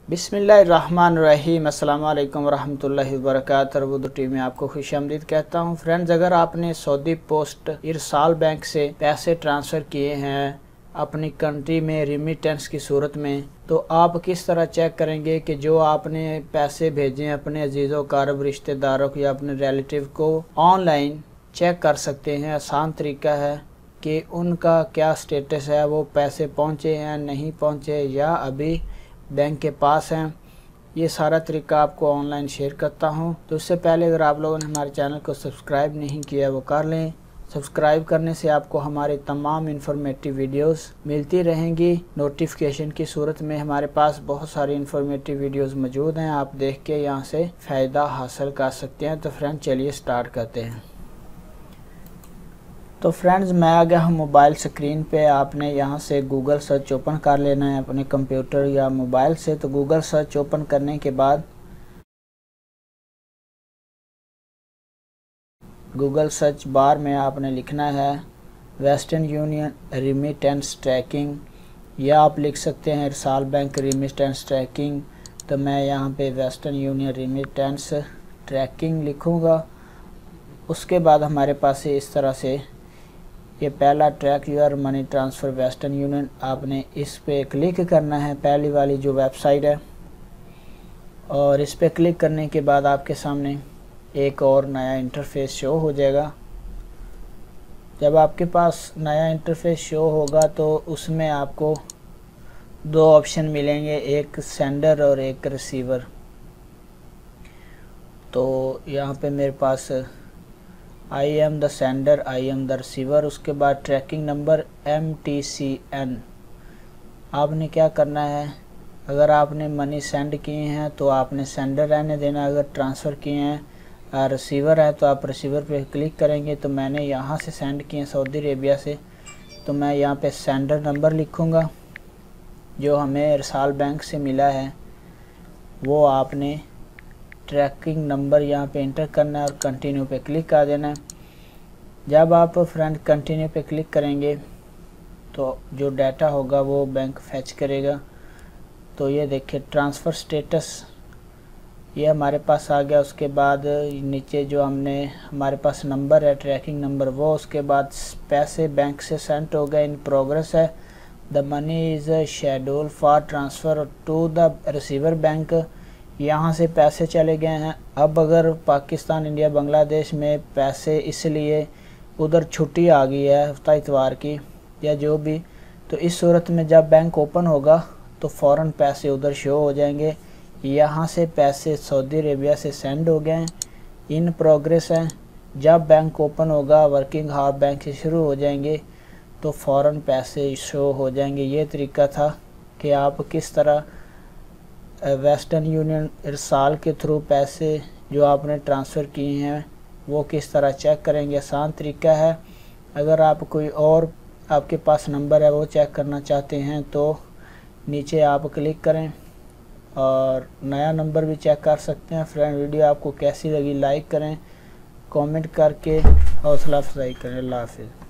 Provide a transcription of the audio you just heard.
बिस्मिल्लाहिर्रहमानिर्रहीम। अस्सलाम वालेकुम रहमतुल्लाहि व बरकातहू। उर्दू टीवी में आपको खुशामदीद कहता हूँ। फ्रेंड्स, अगर आपने सऊदी पोस्ट इरसाल बैंक से पैसे ट्रांसफ़र किए हैं अपनी कंट्री में रिमिटेंस की सूरत में, तो आप किस तरह चेक करेंगे कि जो आपने पैसे भेजे हैं अपने अजीज़ों कारब रिश्तेदारों को या अपने रिलेटिव को, ऑनलाइन चेक कर सकते हैं। आसान तरीका है कि उनका क्या स्टेटस है, वो पैसे पहुँचे हैं नहीं पहुँचे या अभी बैंक के पास हैं। ये सारा तरीका आपको ऑनलाइन शेयर करता हूँ। तो उससे पहले अगर आप लोगों ने हमारे चैनल को सब्सक्राइब नहीं किया वो कर लें। सब्सक्राइब करने से आपको हमारी तमाम इन्फॉर्मेटिव वीडियोस मिलती रहेंगी नोटिफिकेशन की सूरत में। हमारे पास बहुत सारी इन्फॉर्मेटिव वीडियोस मौजूद हैं, आप देख के यहाँ से फ़ायदा हासिल कर सकते हैं। तो फ्रेंड चलिए स्टार्ट करते हैं। तो फ्रेंड्स, मैं आ गया हूँ मोबाइल स्क्रीन पे। आपने यहाँ से गूगल सर्च ओपन कर लेना है अपने कंप्यूटर या मोबाइल से। तो गूगल सर्च ओपन करने के बाद गूगल सर्च बार में आपने लिखना है वेस्टर्न यूनियन रिमिटेंस ट्रैकिंग, या आप लिख सकते हैं इरसाल बैंक रिमिटेंस ट्रैकिंग। तो मैं यहाँ पे वेस्टर्न यूनियन रिमिटेंस ट्रैकिंग लिखूँगा। उसके बाद हमारे पास इस तरह से ये पहला track your money transfer western union, आपने इस पे क्लिक करना है, पहली वाली जो वेबसाइट है। और इस पे क्लिक करने के बाद आपके सामने एक और नया इंटरफेस शो हो जाएगा। जब आपके पास नया इंटरफेस शो होगा तो उसमें आपको दो ऑप्शन मिलेंगे, एक सेंडर और एक रिसीवर। तो यहाँ पे मेरे पास I am the sender, I am the receiver. उसके बाद ट्रैकिंग नंबर MTCN। आपने क्या करना है, अगर आपने मनी सेंड किए हैं तो आपने सेंडर रहने देना, अगर ट्रांसफ़र किए हैं रिसीवर है तो आप रिसीवर पे क्लिक करेंगे। तो मैंने यहाँ से सेंड किए हैं सऊदी अरेबिया से, तो मैं यहाँ पे सेंडर नंबर लिखूँगा जो हमें इरसाल बैंक से मिला है। वो आपने ट्रैकिंग नंबर यहाँ पे इंटर करना है और कंटिन्यू पे क्लिक कर देना है। जब आप फ्रेंड कंटिन्यू पे क्लिक करेंगे तो जो डाटा होगा वो बैंक फैच करेगा। तो ये देखिए ट्रांसफ़र स्टेटस ये हमारे पास आ गया। उसके बाद नीचे जो हमारे पास नंबर है ट्रैकिंग नंबर वो, उसके बाद पैसे बैंक से सेंड हो गए, इन प्रोग्रेस है। The money is schedule for transfer to the receiver bank, यहाँ से पैसे चले गए हैं। अब अगर पाकिस्तान, इंडिया, बांग्लादेश में पैसे इसलिए उधर छुट्टी आ गई है हफ्ता इतवार की या जो भी, तो इस सूरत में जब बैंक ओपन होगा तो फ़ौरन पैसे उधर शो हो जाएंगे। यहाँ से पैसे सऊदी अरेबिया से सेंड हो गए हैं, इन प्रोग्रेस हैं। जब बैंक ओपन होगा वर्किंग हाफ बैंक से शुरू हो जाएंगे तो फ़ौरन पैसे शो हो जाएंगे। ये तरीका था कि आप किस तरह वेस्टर्न यूनियन इरसाल के थ्रू पैसे जो आपने ट्रांसफ़र किए हैं वो किस तरह चेक करेंगे। आसान तरीका है। अगर आप कोई और आपके पास नंबर है वो चेक करना चाहते हैं तो नीचे आप क्लिक करें और नया नंबर भी चेक कर सकते हैं। फ्रेंड, वीडियो आपको कैसी लगी लाइक करें, कमेंट करके हौसला अफजाई करें। अल्लाह हाफिज़।